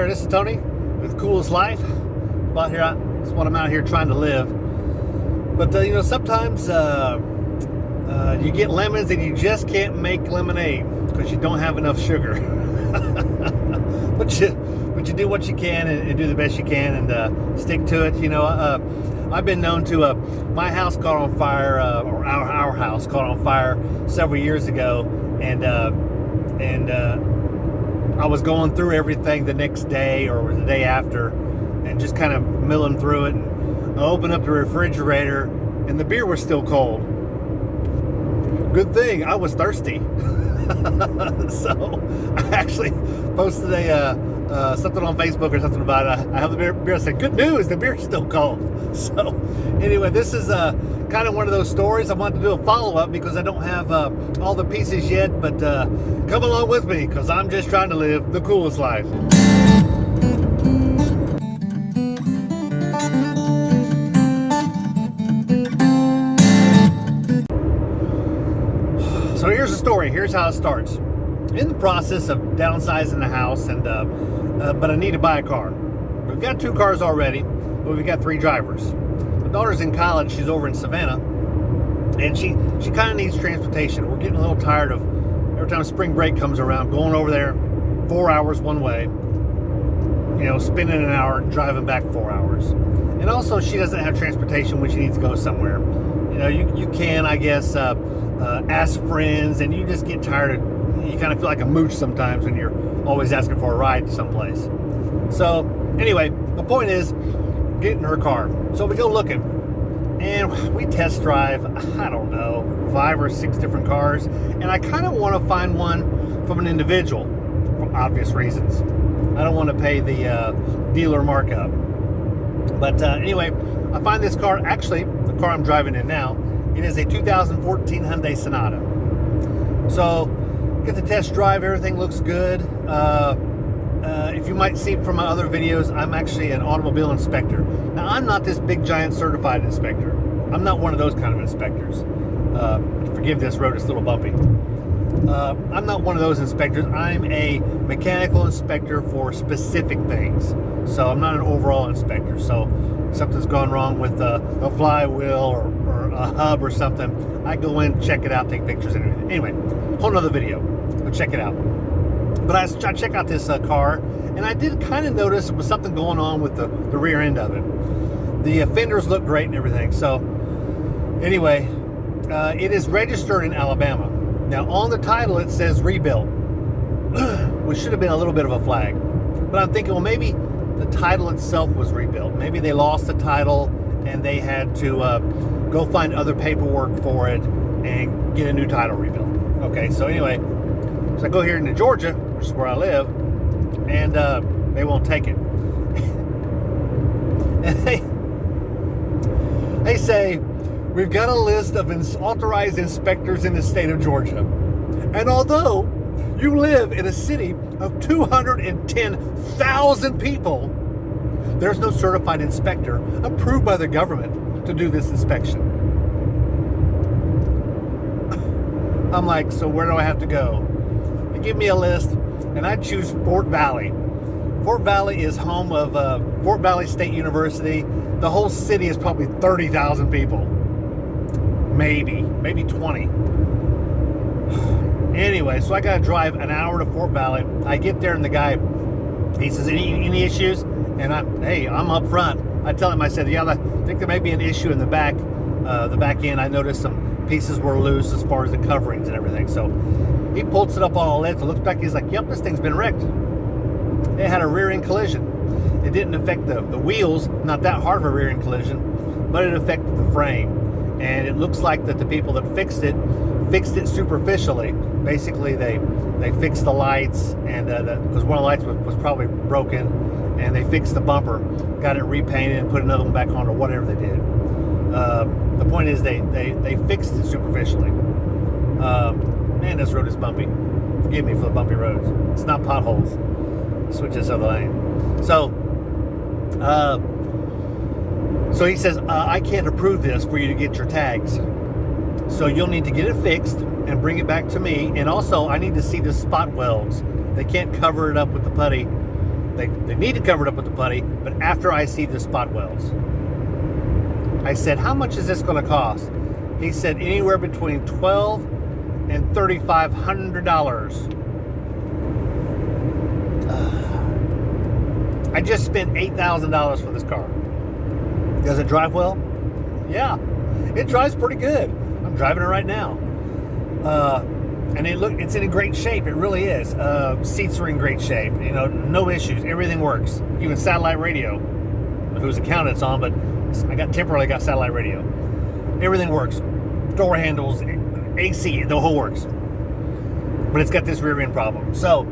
there, this is Tony with Coolest Life. That's what I'm out here trying to live. But sometimes you get lemons and you just can't make lemonade because you don't have enough sugar. but you do what you can and do the best you can and stick to it. I've been known to my house caught on fire, or our house caught on fire several years ago, and I was going through everything the next day or the day after, and just kind of milling through it. And I opened up the refrigerator, and the beer was still cold. Good thing I was thirsty. So I actually posted something on Facebook or something about it. I have the beer. I said, good news, the beer's still cold. So anyway, this is kind of one of those stories. I wanted to do a follow-up because I don't have all the pieces yet, but come along with me because I'm just trying to live the coolest life. So here's the story. Here's how it starts. In the process of downsizing the house, and but I need to buy a car. We've got 2 cars already, but we've got 3 drivers. My daughter's in college. She's over in Savannah, and she kind of needs transportation. We're getting a little tired of every time spring break comes around, going over there 4 hours one way, spending an hour, driving back 4 hours. And also, she doesn't have transportation when she needs to go somewhere. You can, I guess, ask friends, and you just get tired of. You kind of feel like a mooch sometimes when you're always asking for a ride to someplace. So anyway, the point is getting her car. So we go looking, and we test drive, I don't know, 5 or 6 different cars, and I kind of want to find one from an individual for obvious reasons. I don't want to pay the dealer markup. But anyway, I find this car. Actually, the car I'm driving in now, it is a 2014 Hyundai Sonata. So get the test drive, everything looks good. If you might see from my other videos, I'm actually an automobile inspector. Now, I'm not this big giant certified inspector. I'm not one of those kind of inspectors. Forgive this road, it's a little bumpy. I'm not one of those inspectors. I'm a mechanical inspector for specific things. So I'm not an overall inspector. So if something's gone wrong with a flywheel or a hub or something, I go in, check it out, take pictures and everything. Anyway, whole nother video. Go check it out. But I check out this car, and I did kind of notice there was something going on with the rear end of it. The fenders look great and everything. So anyway, it is registered in Alabama. Now on the title it says rebuilt, which should have been a little bit of a flag. But I'm thinking, well, maybe the title itself was rebuilt. Maybe they lost the title and they had to go find other paperwork for it and get a new title rebuilt. Okay, so anyway, so I go here into Georgia, which is where I live, and they won't take it. And they say, we've got a list of authorized inspectors in the state of Georgia. And although you live in a city of 210,000 people, there's no certified inspector approved by the government to do this inspection. I'm like, so where do I have to go? They give me a list, and I choose Fort Valley. Fort Valley is home of Fort Valley State University. The whole city is probably 30,000 people. Maybe 20. Anyway, so I got to drive an hour to Fort Valley. I get there, and the guy, he says, any issues? And I'm up front. I tell him, I said, yeah, I think there may be an issue in the back end. I noticed some pieces were loose as far as the coverings and everything. So he pulls it up all it. It looks back. He's like, yep, this thing's been wrecked. It had a rear end collision. It didn't affect the wheels, not that hard of a rear end collision, but it affected the frame. And it looks like that the people that fixed it superficially. Basically, they fixed the lights, and because one of the lights was probably broken, and they fixed the bumper, got it repainted, and put another one back on, or whatever they did. The point is they fixed it superficially. Man, this road is bumpy. Forgive me for the bumpy roads. It's not potholes. Switch this other lane. So he says, I can't approve this for you to get your tags. So you'll need to get it fixed and bring it back to me. And also, I need to see the spot welds. They can't cover it up with the putty They need to cover it up with the putty, but after I see the spot welds. I said, how much is this going to cost? He said anywhere between $1,200 and $3,500. I just spent $8,000 for this car. Does it drive well? Yeah, it drives pretty good. I'm driving it right now. And it's in great shape. It really is. Seats are in great shape. You know, no issues. Everything works. Even satellite radio, whose account it's on, but I temporarily got satellite radio. Everything works. Door handles, AC, the whole works. But it's got this rear end problem. So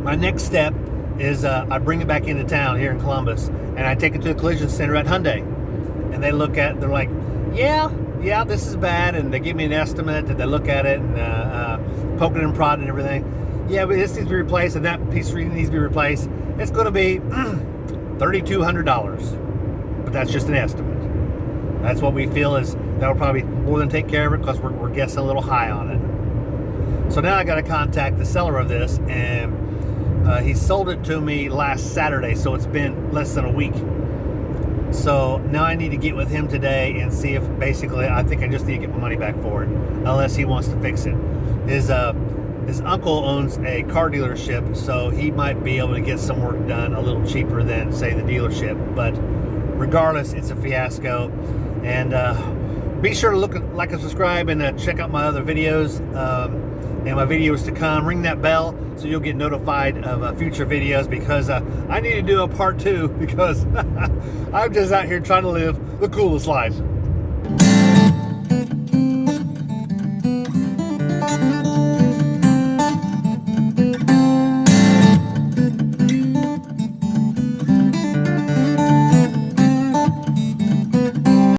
my next step is I bring it back into town here in Columbus, and I take it to a collision center at Hyundai, and they look at it. They're like, yeah, this is bad, and they give me an estimate, and they look at it and poke it and prod and everything. Yeah, but this needs to be replaced, and that piece needs to be replaced. It's going to be $3,200, but that's just an estimate. That's what we feel is that'll probably more than take care of it, because we're guessing a little high on it. So now I got to contact the seller of this, and he sold it to me last Saturday, so it's been less than a week. So now I need to get with him today and see if basically I think I just need to get my money back for it, unless he wants to fix it. His uncle owns a car dealership, so he might be able to get some work done a little cheaper than, say, the dealership. But regardless, it's a fiasco. And be sure to like and subscribe, and check out my other videos and my videos to come. Ring that bell so you'll get notified of future videos, because I need to do a part 2, because I'm just out here trying to live the coolest life.